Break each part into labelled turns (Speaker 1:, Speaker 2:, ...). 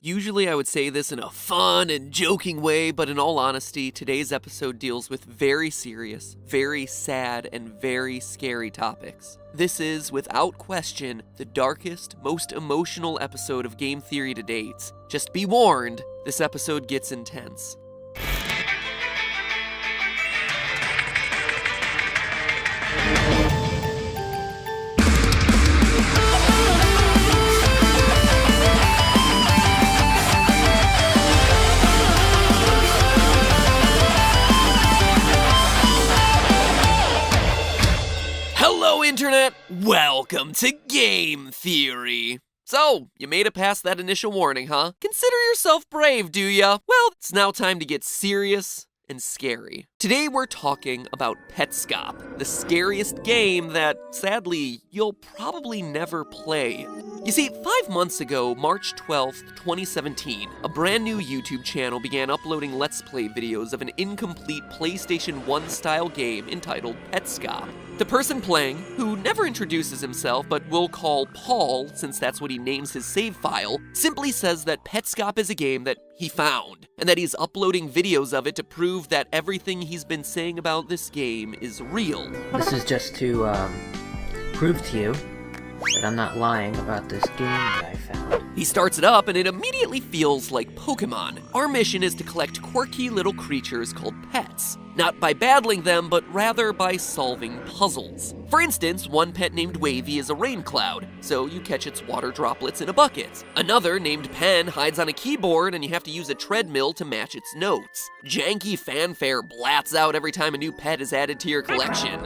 Speaker 1: Usually I would say this in a fun and joking way, but in all honesty, today's episode deals with very serious, very sad, and very scary topics. This is, without question, the darkest, most emotional episode of Game Theory to date. Just be warned, this episode gets intense. Hello, Internet! Welcome to Game Theory! So, you made it past that initial warning, huh? Consider yourself brave, do ya? Well, it's now time to get serious and scary. Today we're talking about Petscop, the scariest game that, sadly, you'll probably never play. You see, 5 months ago, March 12th, 2017, a brand new YouTube channel began uploading Let's Play videos of an incomplete PlayStation 1 style game entitled Petscop. The person playing, who never introduces himself but we'll call Paul since that's what he names his save file, simply says that Petscop is a game that he found, and that he's uploading videos of it to prove that everything he's been saying about this game is real.
Speaker 2: This is just to prove to you that I'm not lying about this game that I found.
Speaker 1: He starts it up and it immediately feels like Pokemon. Our mission is to collect quirky little creatures called pets. Not by battling them, but rather by solving puzzles. For instance, one pet named Wavy is a rain cloud, so you catch its water droplets in a bucket. Another, named Pen, hides on a keyboard and you have to use a treadmill to match its notes. Janky Fanfare blats out every time a new pet is added to your collection.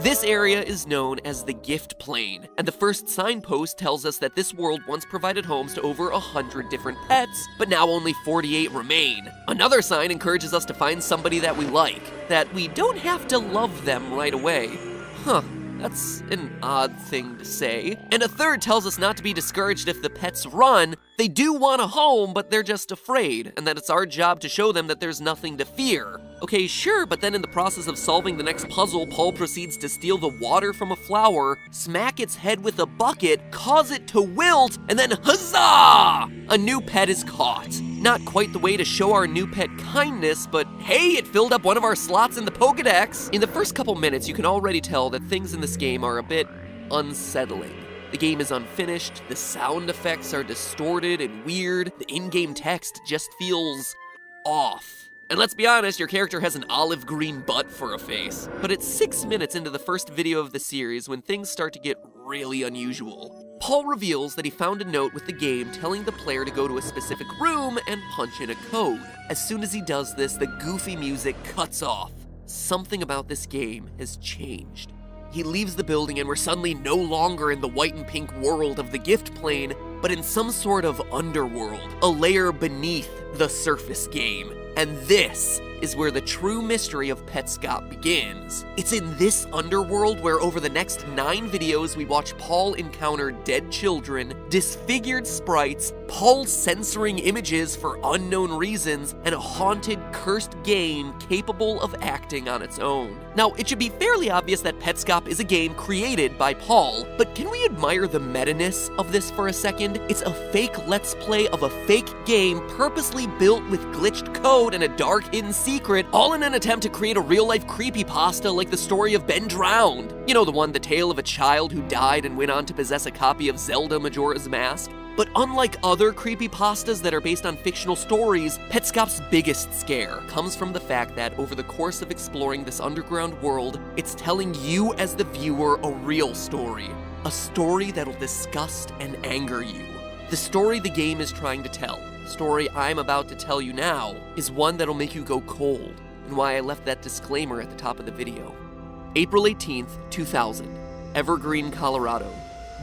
Speaker 1: This area is known as the Gift Plane, and the first signpost tells us that this world once provided homes to over 100 different pets, but now only 48 remain. Another sign encourages us to find somebody that we like, that we don't have to love them right away. Huh. That's an odd thing to say. And a third tells us not to be discouraged if the pets run. They do want a home, but they're just afraid, and that it's our job to show them that there's nothing to fear. Okay, sure, but then in the process of solving the next puzzle, Paul proceeds to steal the water from a flower, smack its head with a bucket, cause it to wilt, and then huzzah! A new pet is caught. Not quite the way to show our new pet kindness, but hey, it filled up one of our slots in the Pokedex! In the first couple minutes, you can already tell that things in this game are a bit unsettling. The game is unfinished, the sound effects are distorted and weird, the in-game text just feels off. And let's be honest, your character has an olive green butt for a face. But it's 6 minutes into the first video of the series when things start to get really unusual. Paul reveals that he found a note with the game telling the player to go to a specific room and punch in a code. As soon as he does this, the goofy music cuts off. Something about this game has changed. He leaves the building and we're suddenly no longer in the white and pink world of the Gift Plane, but in some sort of underworld, a layer beneath the surface game. And this is where the true mystery of Petscop begins. It's in this underworld where over the next 9 videos we watch Paul encounter dead children, disfigured sprites, Paul censoring images for unknown reasons, and a haunted, cursed game capable of acting on its own. Now, it should be fairly obvious that Petscop is a game created by Paul, but can we admire the meta-ness of this for a second? It's a fake Let's Play of a fake game purposely built with glitched code and a dark hidden secret, all in an attempt to create a real-life creepypasta like the story of Ben Drowned. You know, the one, the tale of a child who died and went on to possess a copy of Zelda Majora's Mask? But unlike other creepypastas that are based on fictional stories, Petscop's biggest scare comes from the fact that over the course of exploring this underground world, it's telling you as the viewer a real story. A story that'll disgust and anger you. The story the game is trying to tell, the story I'm about to tell you now, is one that'll make you go cold, and why I left that disclaimer at the top of the video. April 18th, 2000, Evergreen, Colorado.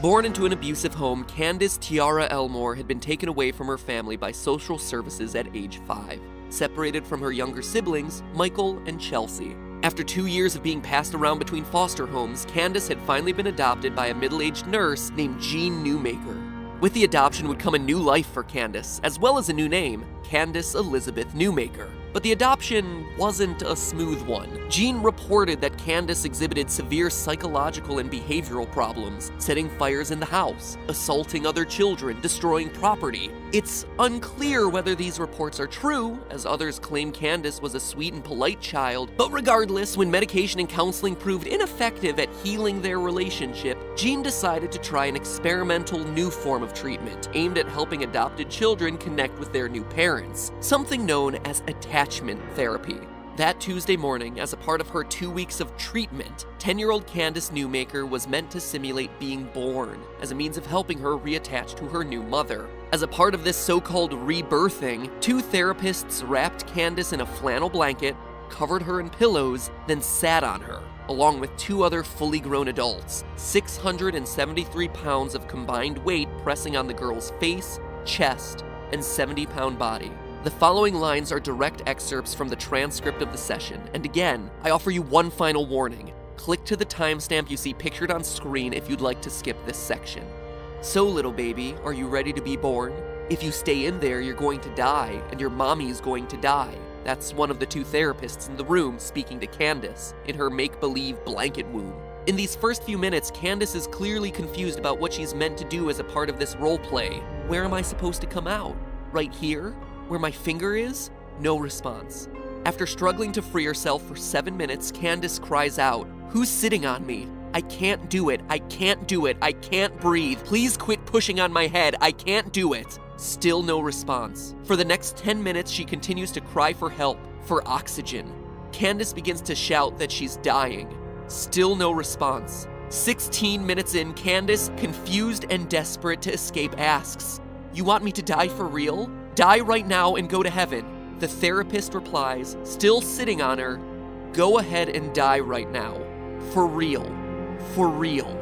Speaker 1: Born into an abusive home, Candace Tiara Elmore had been taken away from her family by social services at age 5, separated from her younger siblings, Michael and Chelsea. After 2 years of being passed around between foster homes, Candace had finally been adopted by a middle-aged nurse named Jean Newmaker. With the adoption would come a new life for Candace, as well as a new name, Candace Elizabeth Newmaker. But the adoption wasn't a smooth one. Jean reported that Candace exhibited severe psychological and behavioral problems, setting fires in the house, assaulting other children, destroying property. It's unclear whether these reports are true, as others claim Candace was a sweet and polite child, but regardless, when medication and counseling proved ineffective at healing their relationship, Jean decided to try an experimental new form of treatment aimed at helping adopted children connect with their new parents, something known as attachment therapy. That Tuesday morning, as a part of her 2 weeks of treatment, 10-year-old Candace Newmaker was meant to simulate being born as a means of helping her reattach to her new mother. As a part of this so-called rebirthing, 2 therapists wrapped Candace in a flannel blanket, covered her in pillows, then sat on her, along with 2 other fully grown adults, 673 pounds of combined weight pressing on the girl's face, chest, and 70-pound body. The following lines are direct excerpts from the transcript of the session, and again, I offer you one final warning. Click to the timestamp you see pictured on screen if you'd like to skip this section. So, little baby, are you ready to be born? If you stay in there, you're going to die, and your mommy's going to die. That's one of the 2 therapists in the room speaking to Candace in her make-believe blanket womb. In these first few minutes, Candace is clearly confused about what she's meant to do as a part of this role play. Where am I supposed to come out? Right here? Where my finger is? No response. After struggling to free herself for 7 minutes, Candace cries out, "Who's sitting on me? I can't do it. I can't do it. I can't breathe. Please quit pushing on my head. I can't do it." Still no response. For the next 10 minutes, she continues to cry for help, for oxygen. Candace begins to shout that she's dying. Still no response. 16 minutes in, Candace, confused and desperate to escape, asks, "You want me to die for real? Die right now and go to heaven." The therapist replies, still sitting on her, "Go ahead and die right now. For real. For real."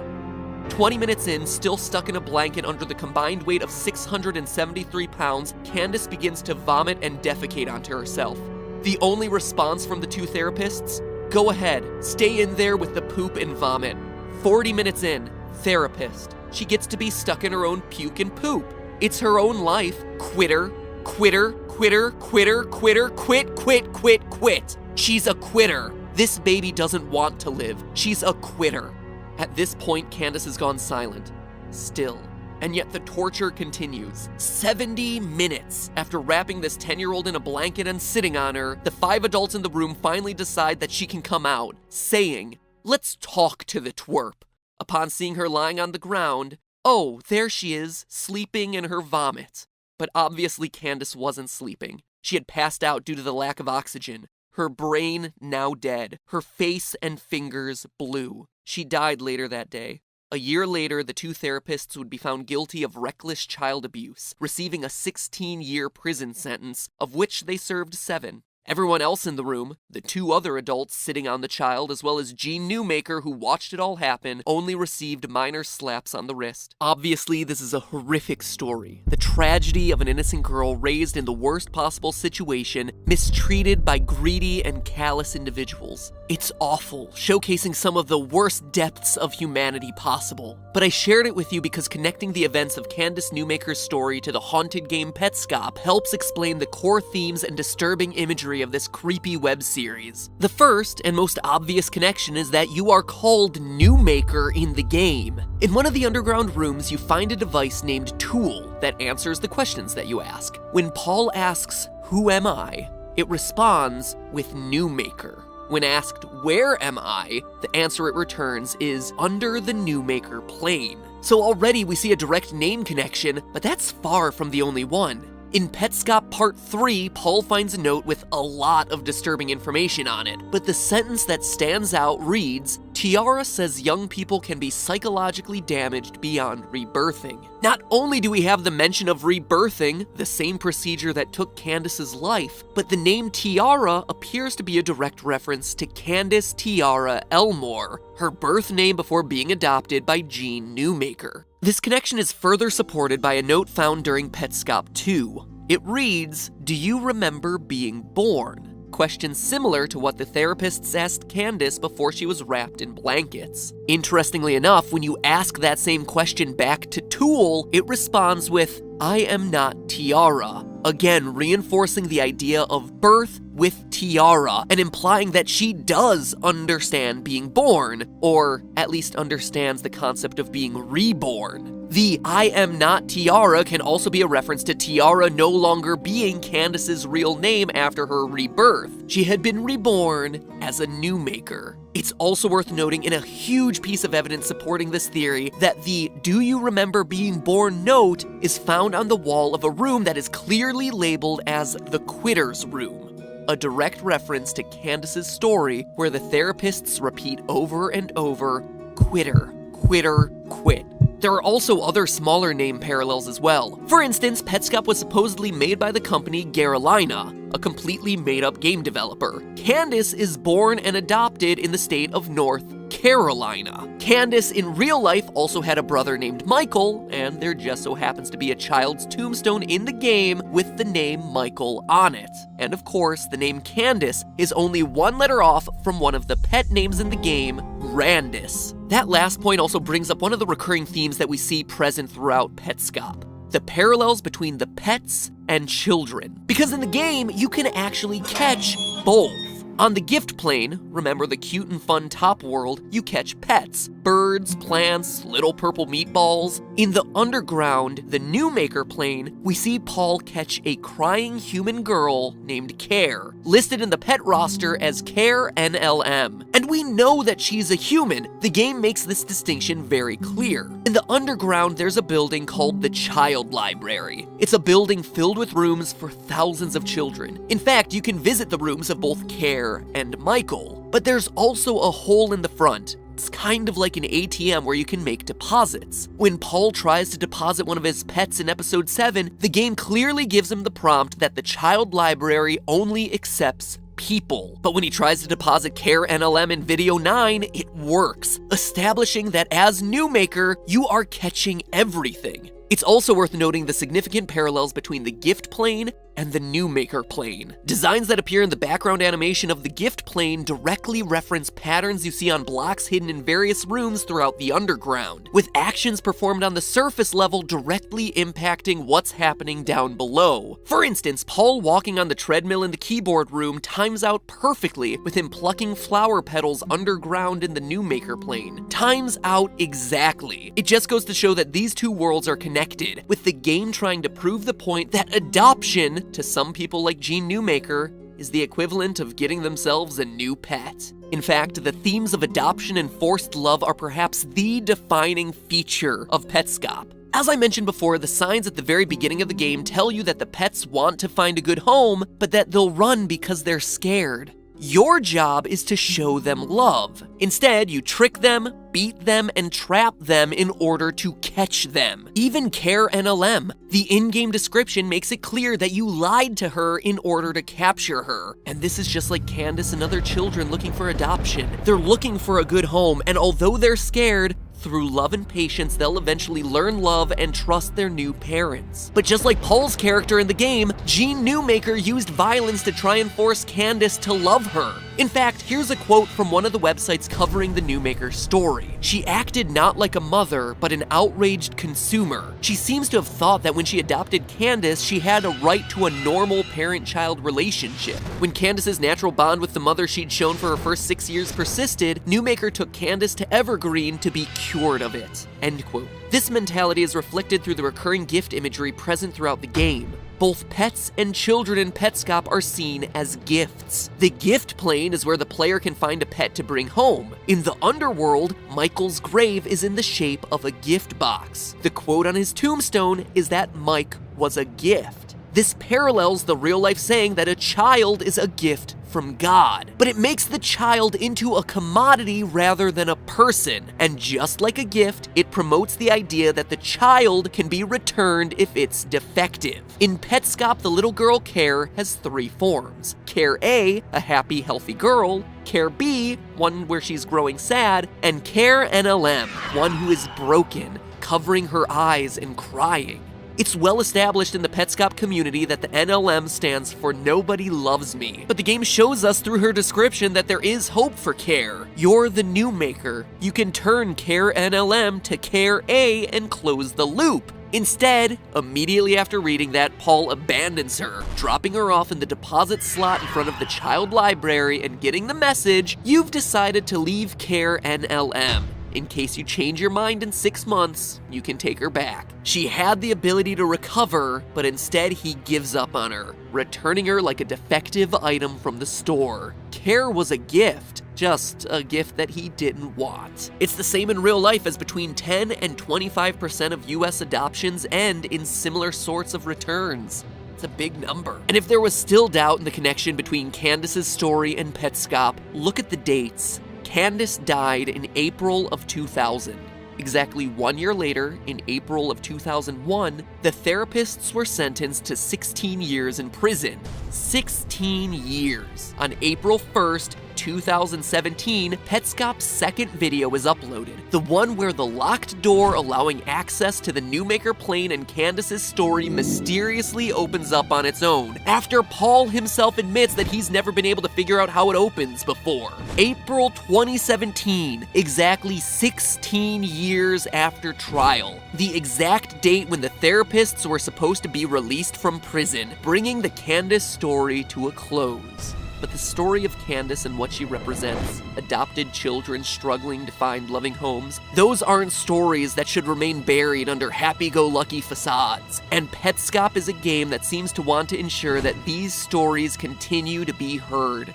Speaker 1: 20 minutes in, still stuck in a blanket under the combined weight of 673 pounds, Candace begins to vomit and defecate onto herself. The only response from the 2 therapists? "Go ahead, stay in there with the poop and vomit." 40 minutes in, therapist. She gets to be stuck in her own puke and poop. It's her own life. Quitter, quitter, quitter, quitter, quitter, quit, quit, quit, quit. She's a quitter. This baby doesn't want to live. She's a quitter. At this point, Candace has gone silent. Still. And yet the torture continues. 70 minutes after wrapping this 10-year-old in a blanket and sitting on her, the 5 adults in the room finally decide that she can come out, saying, "Let's talk to the twerp." Upon seeing her lying on the ground, oh, there she is, sleeping in her vomit. But obviously Candace wasn't sleeping. She had passed out due to the lack of oxygen. Her brain now dead. Her face and fingers blue. She died later that day. A year later, the 2 therapists would be found guilty of reckless child abuse, receiving a 16-year prison sentence, of which they served 7. Everyone else in the room, the 2 other adults sitting on the child, as well as Jean Newmaker, who watched it all happen, only received minor slaps on the wrist. Obviously, this is a horrific story. The tragedy of an innocent girl raised in the worst possible situation, mistreated by greedy and callous individuals. It's awful, showcasing some of the worst depths of humanity possible. But I shared it with you because connecting the events of Candace Newmaker's story to the haunted game Petscop helps explain the core themes and disturbing imagery of this creepy web series. The first and most obvious connection is that you are called Newmaker in the game. In one of the underground rooms, you find a device named Tool that answers the questions that you ask. When Paul asks, "Who am I?" it responds with Newmaker. When asked, "Where am I?" the answer it returns is under the Newmaker plane. So already we see a direct name connection, but that's far from the only one. In Petscop Part 3, Paul finds a note with a lot of disturbing information on it, but the sentence that stands out reads, "Tiara says young people can be psychologically damaged beyond rebirthing." Not only do we have the mention of rebirthing, the same procedure that took Candace's life, but the name Tiara appears to be a direct reference to Candace Tiara Elmore, her birth name before being adopted by Jean Newmaker. This connection is further supported by a note found during Petscop 2. It reads, "Do you remember being born?" question similar to what the therapists asked Candace before she was wrapped in blankets. Interestingly enough, when you ask that same question back to Tool, it responds with, "I am not Tiara," again reinforcing the idea of birth with Tiara and implying that she does understand being born, or at least understands the concept of being reborn. The "I am not Tiara" can also be a reference to Tiara no longer being Candace's real name after her rebirth. She had been reborn as a new maker. It's also worth noting in a huge piece of evidence supporting this theory that the "Do you remember being born" note is found on the wall of a room that is clearly labeled as the Quitter's Room, a direct reference to Candace's story where the therapists repeat over and over, "Quitter, quitter, quit." There are also other smaller name parallels as well. For instance, Petscop was supposedly made by the company Carolina, a completely made-up game developer. Candace is born and adopted in the state of North Carolina. Candace in real life also had a brother named Michael, and there just so happens to be a child's tombstone in the game with the name Michael on it. And of course, the name Candace is only one letter off from one of the pet names in the game, Randus. That last point also brings up one of the recurring themes that we see present throughout Petscop: the parallels between the pets and children. Because in the game, you can actually catch both. On the gift plane, remember the cute and fun top world, you catch pets, birds, plants, little purple meatballs. In the underground, the new maker plane, we see Paul catch a crying human girl named Care, listed in the pet roster as Care NLM. And we know that she's a human. The game makes this distinction very clear. In the underground, there's a building called the Child Library. It's a building filled with rooms for thousands of children. In fact, you can visit the rooms of both Care and Michael. But there's also a hole in the front. It's kind of like an ATM where you can make deposits. When Paul tries to deposit one of his pets in episode 7, the game clearly gives him the prompt that the child library only accepts people. But when he tries to deposit Care NLM in video 9, it works, establishing that as new maker, you are catching everything. It's also worth noting the significant parallels between the gift plane and the new maker plane. Designs that appear in the background animation of the gift plane directly reference patterns you see on blocks hidden in various rooms throughout the underground, with actions performed on the surface level directly impacting what's happening down below. For instance, Paul walking on the treadmill in the keyboard room times out perfectly with him plucking flower petals underground in the new maker plane. Times out exactly. It just goes to show that these two worlds are connected, with the game trying to prove the point that adoption, to some people like Gene Newmaker, is the equivalent of getting themselves a new pet. In fact, the themes of adoption and forced love are perhaps the defining feature of Petscop. As I mentioned before, the signs at the very beginning of the game tell you that the pets want to find a good home, but that they'll run because they're scared. Your job is to show them love. Instead, you trick them, beat them, and trap them in order to catch them. Even Care NLM, the in-game description makes it clear that you lied to her in order to capture her. And this is just like Candace and other children looking for adoption. They're looking for a good home, and although they're scared, through love and patience, they'll eventually learn love and trust their new parents. But just like Paul's character in the game, Gene Newmaker used violence to try and force Candace to love her. In fact, here's a quote from one of the websites covering the Newmaker story. "She acted not like a mother, but an outraged consumer. She seems to have thought that when she adopted Candace, she had a right to a normal parent-child relationship. When Candace's natural bond with the mother she'd shown for her first 6 years persisted, Newmaker took Candace to Evergreen to be cured of it." End quote. This mentality is reflected through the recurring gift imagery present throughout the game. Both pets and children in Petscop are seen as gifts. The gift plane is where the player can find a pet to bring home. In the underworld, Michael's grave is in the shape of a gift box. The quote on his tombstone is that Mike was a gift. This parallels the real-life saying that a child is a gift from God, but it makes the child into a commodity rather than a person. And just like a gift, it promotes the idea that the child can be returned if it's defective. In Petscop, the little girl Care has 3 forms. Care A, a happy, healthy girl. Care B, one where she's growing sad. And Care NLM, one who is broken, covering her eyes and crying. It's well established in the Petscop community that the NLM stands for Nobody Loves Me, but the game shows us through her description that there is hope for Care. You're the new maker. You can turn Care NLM to Care A and close the loop. Instead, immediately after reading that, Paul abandons her, dropping her off in the deposit slot in front of the child library and getting the message, you've decided to leave Care NLM. In case you change your mind in 6 months, you can take her back. She had the ability to recover, but instead he gives up on her, returning her like a defective item from the store. Care was a gift, just a gift that he didn't want. It's the same in real life as between 10 and 25% of US adoptions end in similar sorts of returns. It's a big number. And if there was still doubt in the connection between Candace's story and Petscop, look at the dates. Candace died in April of 2000. Exactly 1 year later, in April of 2001, the therapists were sentenced to 16 years in prison. 16 years. On April 1st, 2017, Petscop's second video is uploaded, the one where the locked door allowing access to the New Maker plane and Candace's story mysteriously opens up on its own, after Paul himself admits that he's never been able to figure out how it opens before. April 2017, exactly 16 years after trial, the exact date when the therapists were supposed to be released from prison, bringing the Candace story to a close. But the story of Candace and what she represents, adopted children struggling to find loving homes, those aren't stories that should remain buried under happy-go-lucky facades. And Petscop is a game that seems to want to ensure that these stories continue to be heard.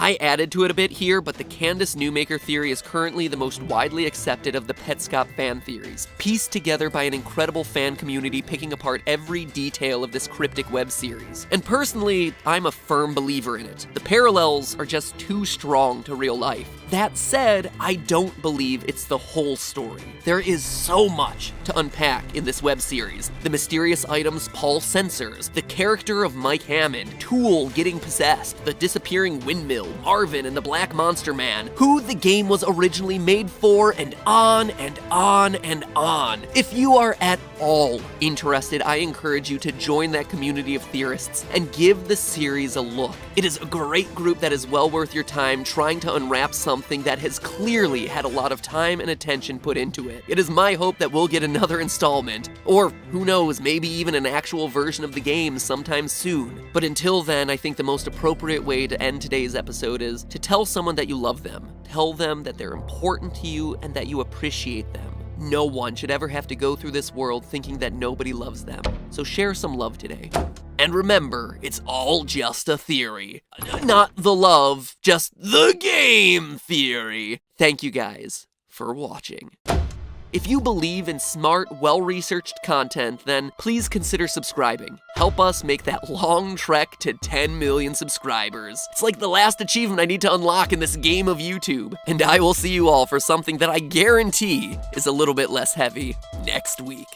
Speaker 1: I added to it a bit here, but the Candace New Maker theory is currently the most widely accepted of the Petscop fan theories, pieced together by an incredible fan community picking apart every detail of this cryptic web series. And personally, I'm a firm believer in it. The parallels are just too strong to real life. That said, I don't believe it's the whole story. There is so much to unpack in this web series. The mysterious items Paul censors, the character of Mike Hammond, Tool getting possessed, the disappearing windmill, Marvin and the Black Monster Man, who the game was originally made for, and on and on and on. If you are at all interested, I encourage you to join that community of theorists and give the series a look. It is a great group that is well worth your time trying to unwrap something that has clearly had a lot of time and attention put into it. It is my hope that we'll get another installment, or who knows, maybe even an actual version of the game sometime soon. But until then, I think the most appropriate way to end today's episode is to tell someone that you love them. Tell them that they're important to you and that you appreciate them. No one should ever have to go through this world thinking that nobody loves them. So share some love today. And remember, it's all just a theory. Not the love, just the game theory. Thank you guys for watching. If you believe in smart, well-researched content, then please consider subscribing. Help us make that long trek to 10 million subscribers. It's like the last achievement I need to unlock in this game of YouTube. And I will see you all for something that I guarantee is a little bit less heavy next week.